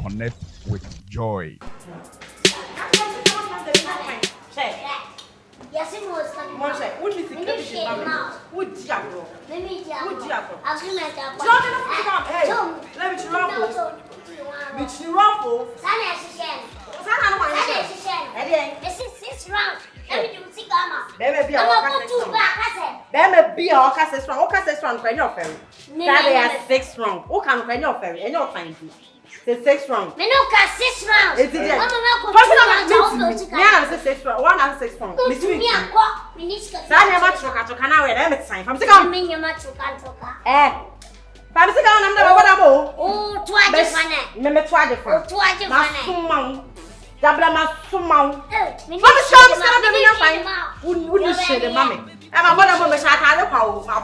connect with joy. Yes, it was coming. What is it? Would Diablo? Let me Diablo. I'll give my Diablo. Let me ruffle. Which you ruffle? Sana this is 6 rounds. Let me do 6 gamma. There may be a cassette round. Cassette round for your ferry. That is 6 rounds. Who can for your ferry? And your fine. The 6 rounds. Me no can 6 rounds. It's it. I'm not 6 rounds. 1 and 6 rounds. Me need to. Sana much to Canary. I'm time. I'm sick of me. You much to Cantoka. I'm sick of I'm never going to go. Oh, 2 different. Me 2 different. 2 different. Dabla ma sumau. Me no fine. Wouldn't share the mommy. I'm a mother of a child.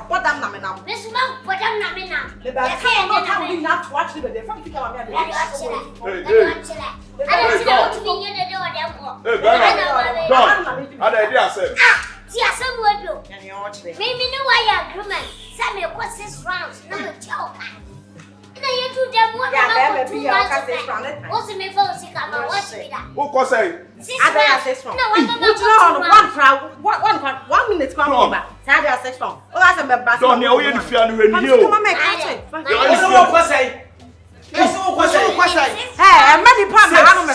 What am I now? Miss Mount, what am I now? The back can't not watch the different people. I don't see how to be in the door. Maybe no way agreement. Samuel was 6 rounds. No joke. You do them one. Also, me for 6 hours. What's it? Who was say? 6 rounds. No, one crowd. 1 minute. Come over. Saturday 6 rounds. Oh, that's a member. Don't know you if you are new. Hey, I'm many pounds. I'm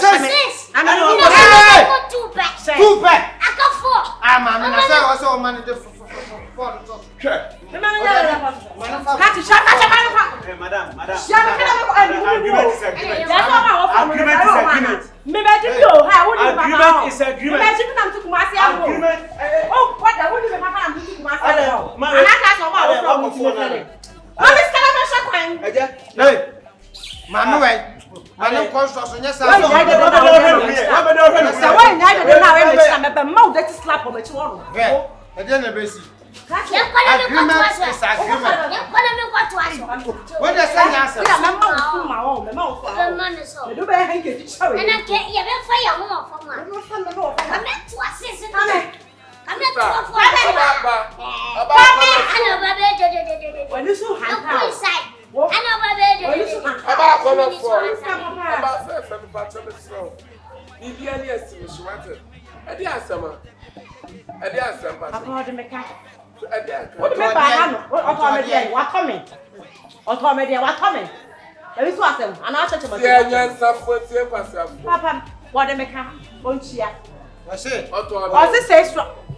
2 back. 2 back. I got 4. I'm also manager for. Sure. Madam. Agreement is agreement. Agreement is agreement. Oh, what? I wouldn't even have to do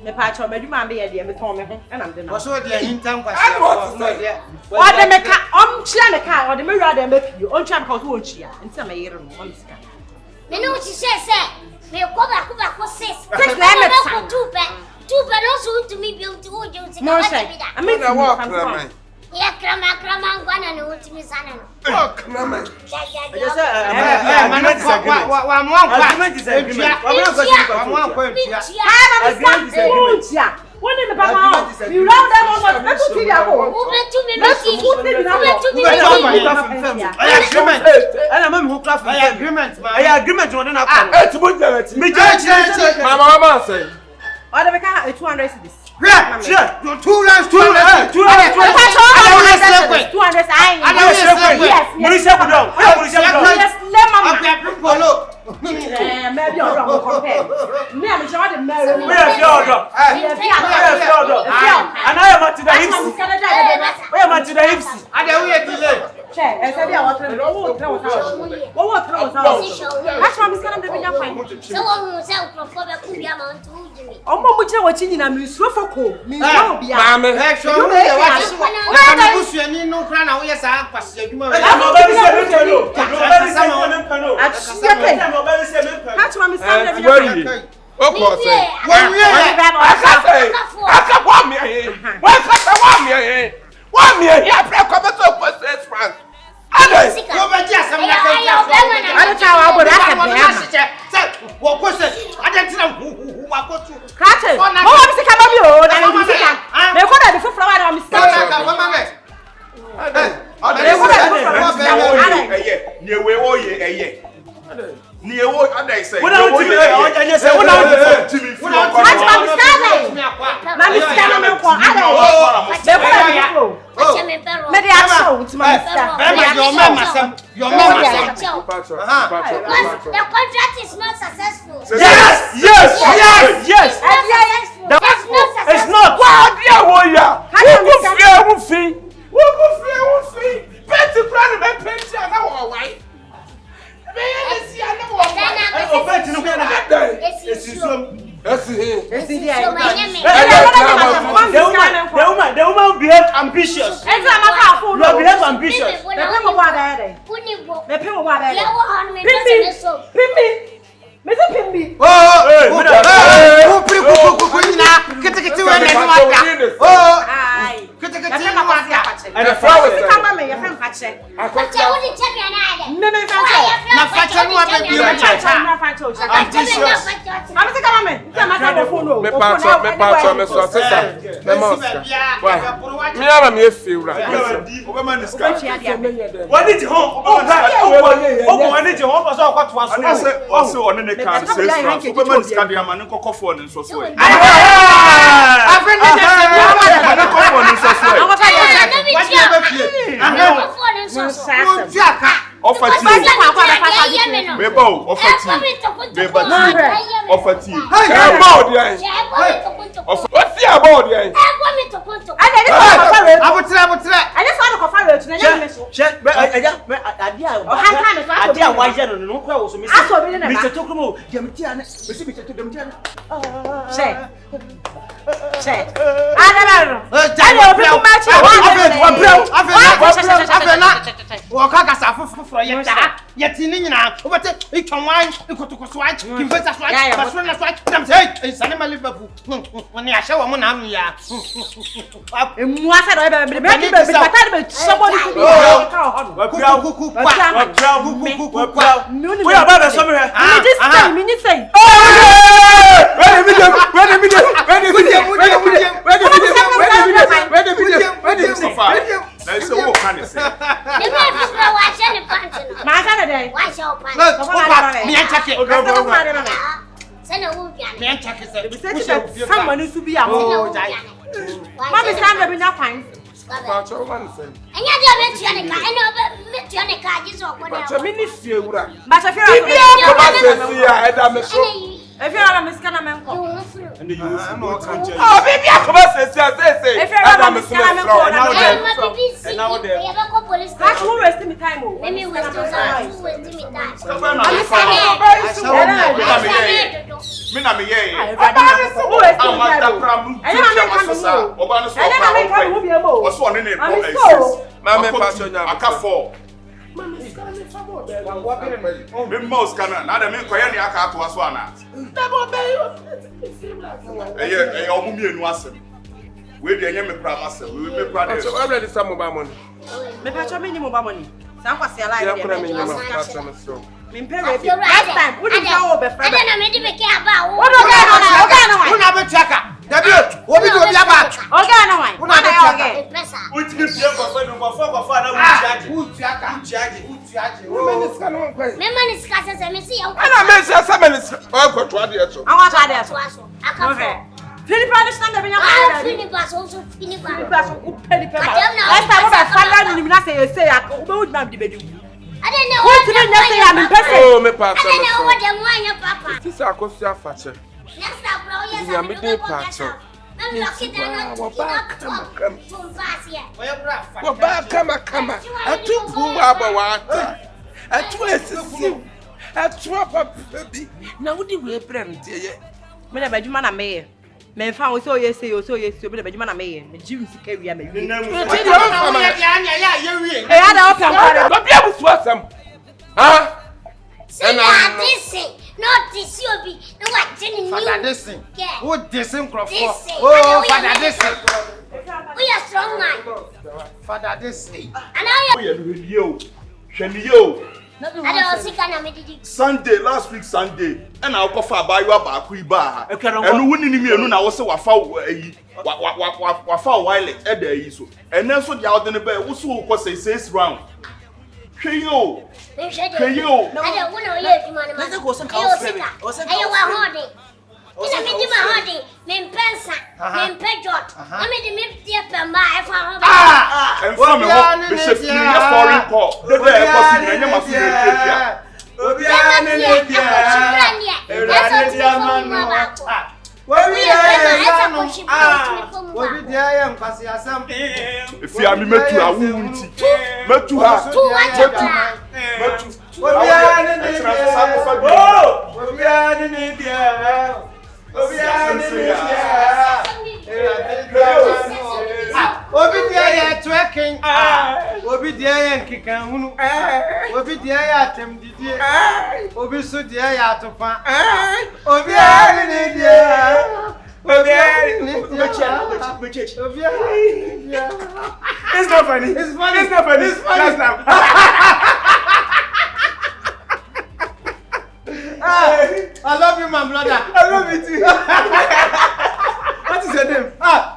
me patch on me do man be here me turn me ho and I'm dem. So dey hintam kwase. What dey me ka chia me ka or dey me wura dey make you on chia because won chia nti na me yere no on sika me no chi say me ko ba ko 6 na me ko 2 back no so to me build to o je sika I mean I walk man. Yeah, krama ngwana no ultimi sana no. Oh, krama. Just agreement is agreement. Agreement is agreement. When the papa, you round them on what to see that hole. Agreement. Or the car 200 cities. Yeah, sure. 2 rounds. 200. Maybe you're wrong. Me, I'm sure the married. We have your dog. And I am to the hips. We am to the hips. And then we are delayed. Check. I said, I want to know what throws out. That's why I'm going to be your friend. So, I'm for the Kuyaman to me. Oh, Momucha watching in a museum for cool. Me, no, be a man. Actually, no crown. We are saying, that's why I'm saying. Of course. Niyewo ada say. What are you doing? Say what are you doing? The contract is not successful. Yes. It's not. Wow, dear warrior. The woman behave ambitious. Behave ambitious. Someone needs to be a whole Mommy, stand up in your pine. And if you're a Miss Canaman, and you will baby, I come and say, if you're a Miss Canaman, that's who wasting me time. Let me waste men found so yes, but the man I made the Jim carry me. Not this, you'll be no what Jenny. What this in Crawford? Oh, Father, this we are strong man. Father, this and I am you. Sunday, last week Sunday, and I'll go for Ayiwa Bakuiba. And we need me, I was so wafa wireless at the issue. And then so the out in the bed, who was 6 round. Keyo. Keyo. I don't want to hear you, man. Let's go some cow. Ayiwa holding. Ina me di ma holding. Me pensa. Me pejot. I me di me tie pe ma e fa ho ba. And from me chef ni ya foreign call. The way e possible na nya maso re trafia. Obi a ne ne dia. Ewrade dia man no. Obi dia ya nkwasi asam. Efi ami metu awu nti. Metu ha. Metu. Obi a ne ne dia. Obi a ne ne dia. Obi a ne ne dia. Obi dia ya twerking. Obi dia ya nkikan hunu. Obi dia ya temdidie. Obi so dia ya atofa. Obi a ne ne dia. Obi a ne ne dia. Obi a ne dia. It's not funny. It's funny. It's not funny. It's funny. I love you, my brother. I love you too. What is your name?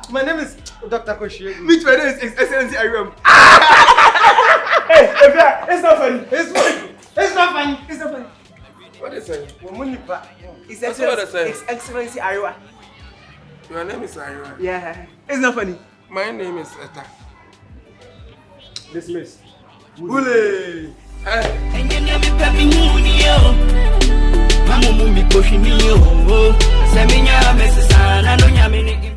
My name is Dr. Kohwiegu. Which my name is Excellency Ayiwa. Hey, it's not funny. It's funny. It's not funny. It's not funny. What is it? It's Excellency Ayiwa. Your name is Ayiwa. Yeah. It's not funny. My name is Eta. Dismiss. Ule. Mamu mi koshi mi yo, se minya mesesa na no nyamini.